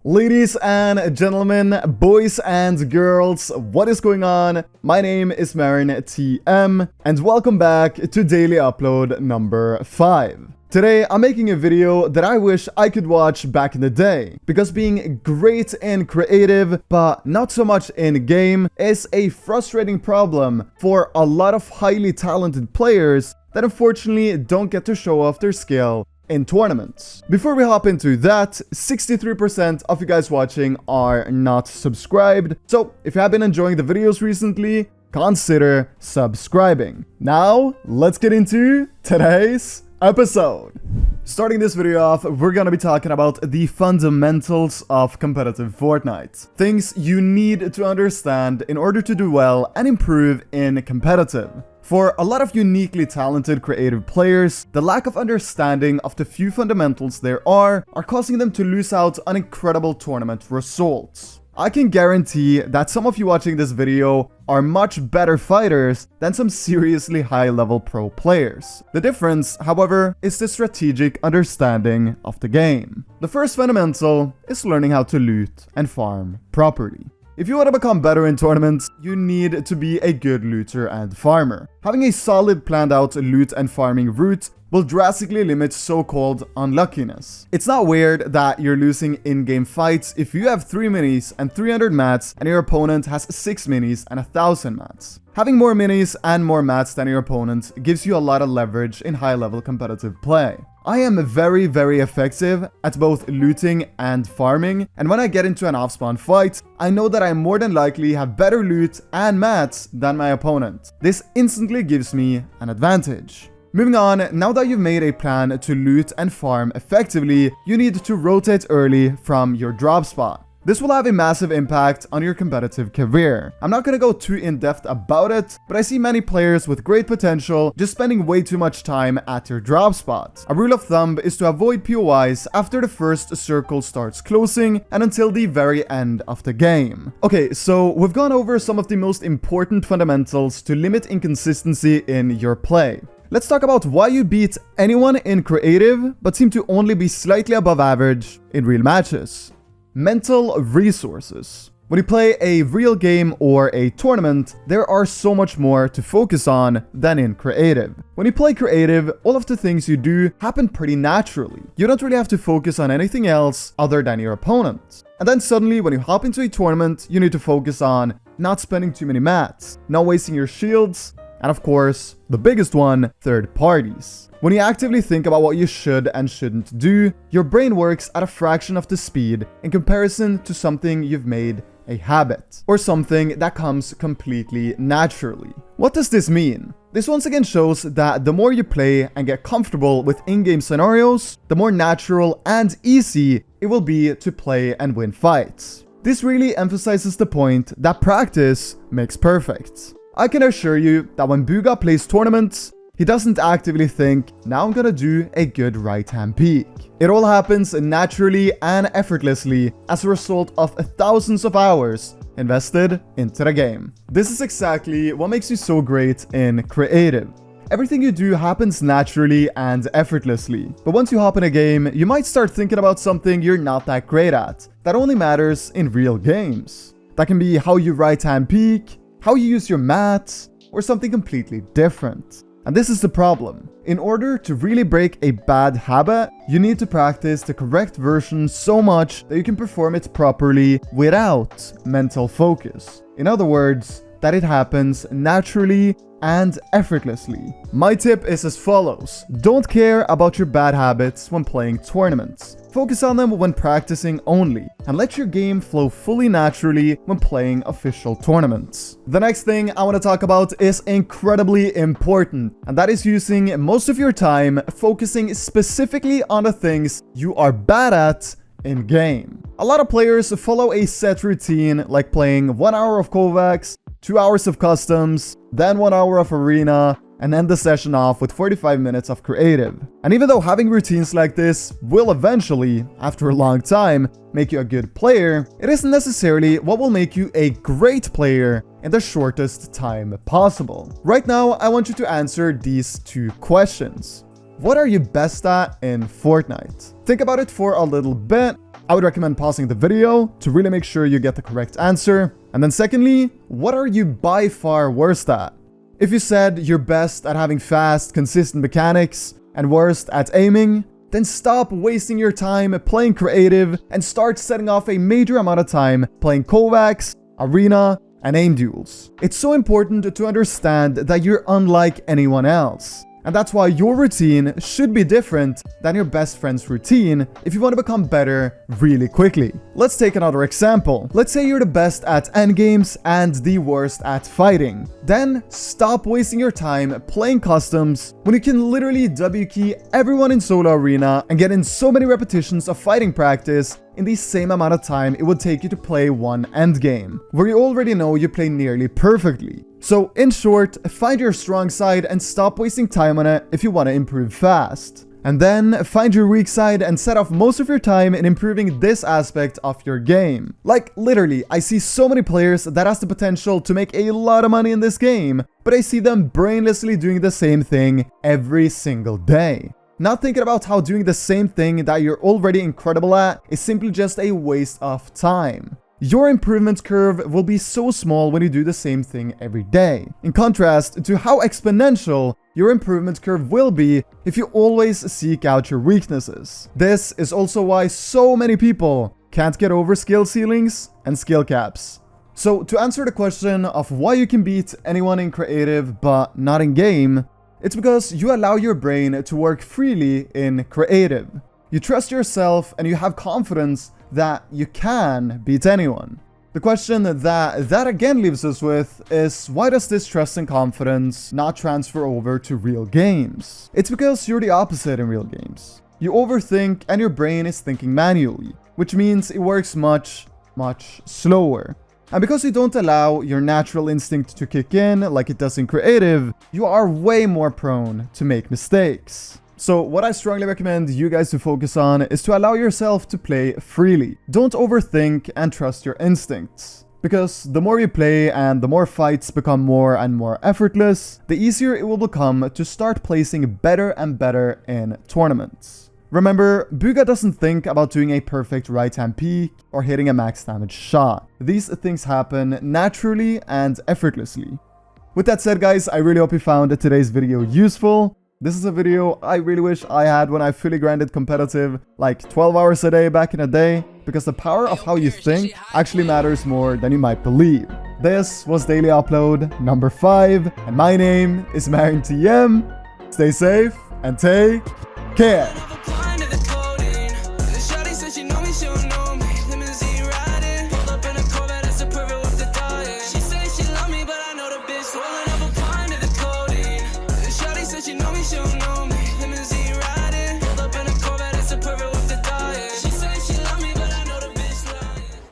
Ladies and gentlemen, boys and girls, what is going on? My name is M1K3 and welcome back to daily upload number 5. Today, I'm making a video that I wish I could watch back in the day, because being great in creative, but not so much in game, is a frustrating problem for a lot of highly talented players that unfortunately don't get to show off their skill in tournaments. Before we hop into that, 63% of you guys watching are not subscribed, so if you have been enjoying the videos recently, consider subscribing. Now, let's get into today's episode. Starting this video off, we're gonna be talking about the fundamentals of competitive Fortnite. Things you need to understand in order to do well and improve in competitive. For a lot of uniquely talented creative players, the lack of understanding of the few fundamentals there are causing them to lose out on incredible tournament results. I can guarantee that some of you watching this video are much better fighters than some seriously high-level pro players. The difference, however, is the strategic understanding of the game. The first fundamental is learning how to loot and farm properly. If you want to become better in tournaments, you need to be a good looter and farmer. Having a solid planned out loot and farming route will drastically limit so-called unluckiness. It's not weird that you're losing in-game fights if you have 3 minis and 300 mats and your opponent has 6 minis and 1000 mats. Having more minis and more mats than your opponent gives you a lot of leverage in high-level competitive play. I am very effective at both looting and farming, and when I get into an off-spawn fight, I know that I more than likely have better loot and mats than my opponent. This instantly gives me an advantage. Moving on, now that you've made a plan to loot and farm effectively, you need to rotate early from your drop spot. This will have a massive impact on your competitive career. I'm not gonna go too in-depth about it, but I see many players with great potential just spending way too much time at your drop spot. A rule of thumb is to avoid POIs after the first circle starts closing and until the very end of the game. Okay, so we've gone over some of the most important fundamentals to limit inconsistency in your play. Let's talk about why you beat anyone in creative, but seem to only be slightly above average in real matches. Mental resources. When you play a real game or a tournament, there are so much more to focus on than in creative. When you play creative, all of the things you do happen pretty naturally. You don't really have to focus on anything else other than your opponent. And then suddenly, when you hop into a tournament, you need to focus on not spending too many mats, not wasting your shields, and of course, the biggest one, third parties. When you actively think about what you should and shouldn't do, your brain works at a fraction of the speed in comparison to something you've made a habit, or something that comes completely naturally. What does this mean? This once again shows that the more you play and get comfortable with in-game scenarios, the more natural and easy it will be to play and win fights. This really emphasizes the point that practice makes perfect. I can assure you that when Bugha plays tournaments, he doesn't actively think, now I'm gonna do a good right-hand peek. It all happens naturally and effortlessly as a result of thousands of hours invested into the game. This is exactly what makes you so great in creative. Everything you do happens naturally and effortlessly. But once you hop in a game, you might start thinking about something you're not that great at, that only matters in real games. That can be how you right-hand peek, how you use your mats, or something completely different. And this is the problem. In order to really break a bad habit, you need to practice the correct version so much that you can perform it properly without mental focus. In other words, that it happens naturally and effortlessly. My tip is as follows. Don't care about your bad habits when playing tournaments. Focus on them when practicing only, and let your game flow fully naturally when playing official tournaments. The next thing I want to talk about is incredibly important, and that is using most of your time focusing specifically on the things you are bad at in-game. A lot of players follow a set routine, like playing 1 hour of Kovacs, 2 hours of customs, then 1 hour of arena, and end the session off with 45 minutes of creative. And even though having routines like this will eventually, after a long time, make you a good player, it isn't necessarily what will make you a great player in the shortest time possible. Right now, I want you to answer these 2 questions. What are you best at in Fortnite? Think about it for a little bit. I would recommend pausing the video to really make sure you get the correct answer. And then secondly, what are you by far worst at? If you said you're best at having fast, consistent mechanics and worst at aiming, then stop wasting your time playing creative and start setting off a major amount of time playing Kovacs, Arena, and aim duels. It's so important to understand that you're unlike anyone else. And that's why your routine should be different than your best friend's routine if you want to become better really quickly. Let's take another example. Let's say you're the best at endgames and the worst at fighting. Then stop wasting your time playing customs when you can literally W key everyone in solo arena and get in so many repetitions of fighting practice in the same amount of time it would take you to play one endgame, where you already know you play nearly perfectly. So in short, find your strong side and stop wasting time on it if you want to improve fast. And then find your weak side and set off most of your time in improving this aspect of your game. Like literally, I see so many players that has the potential to make a lot of money in this game, but I see them brainlessly doing the same thing every single day. Not thinking about how doing the same thing that you're already incredible at is simply just a waste of time. Your improvement curve will be so small when you do the same thing every day, in contrast to how exponential your improvement curve will be if you always seek out your weaknesses. This is also why so many people can't get over skill ceilings and skill caps. So to answer the question of why you can beat anyone in creative but not in game, it's because you allow your brain to work freely in creative. You trust yourself and you have confidence that you can beat anyone. The question that again leaves us with is, why does this trust and confidence not transfer over to real games? It's because you're the opposite in real games. You overthink and your brain is thinking manually, which means it works much slower. And because you don't allow your natural instinct to kick in like it does in creative, you are way more prone to make mistakes. So what I strongly recommend you guys to focus on is to allow yourself to play freely. Don't overthink and trust your instincts. Because the more you play and the more fights become more and more effortless, the easier it will become to start placing better and better in tournaments. Remember, Buga doesn't think about doing a perfect right-hand peek or hitting a max damage shot. These things happen naturally and effortlessly. With that said, guys, I really hope you found today's video useful. This is a video I really wish I had when I fully grinded competitive, like 12 hours a day back in the day, because the power of how you think actually matters more than you might believe. This was Daily Upload number 5, and my name is M1K3 Editz. Stay safe and take care.